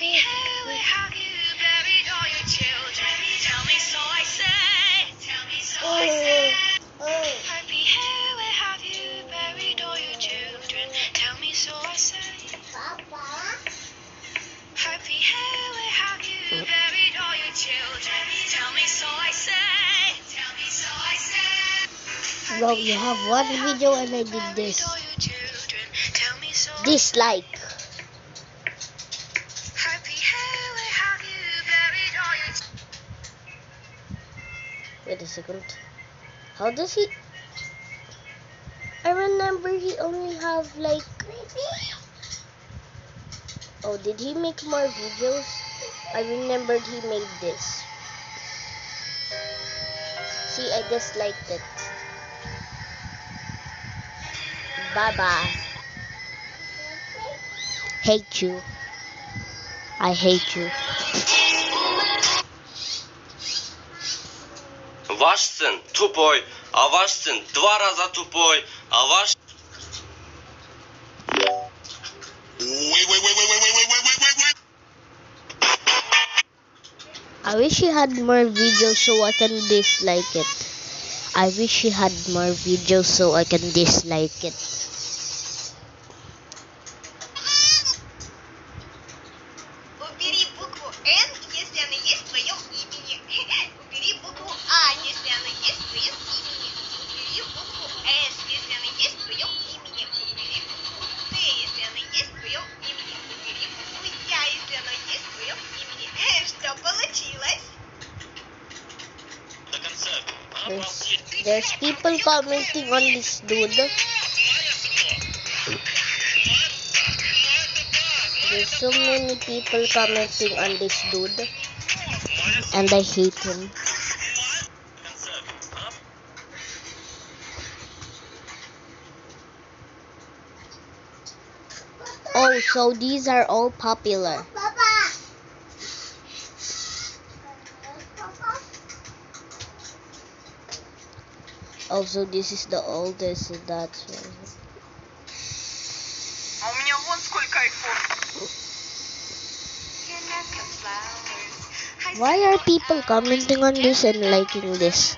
where have you buried all your children? Tell me so I say. Tell me so I say. Happy hair, where have you buried all your children? Tell me so I say. Happy hair, where have you buried all your children? Tell me so I say. Tell me so I say. Bro, you have one video and I did this. Dislike. Happy hair, where have you buried all your Wait a second. How does he? I remember he only have like. Oh, did he make more videos? I remembered he made this. See, I disliked it. Bye bye. Hate you. I hate you. Ваш сын тупой, а ваш сын 2 раза тупой, а ваш... Wait. I wish he had more videos so I can dislike it. I wish he had more videos so I can dislike it. Убери букву Н, если она есть в твоем имени. Убери букву А, если она есть в твоем имени. Убери букву С, если она есть в твоем имени. Убери букву Т, если она есть в твоем имени. Убери букву Я, если она есть в твоем имени. Что получилось? До конца. There's people commenting on this dude. There's so many people commenting on this dude. And I hate him. Oh, so these are all popular. Also, this is the oldest, so that's why. А у меня вон сколько айфон. Why are people commenting on this and liking this?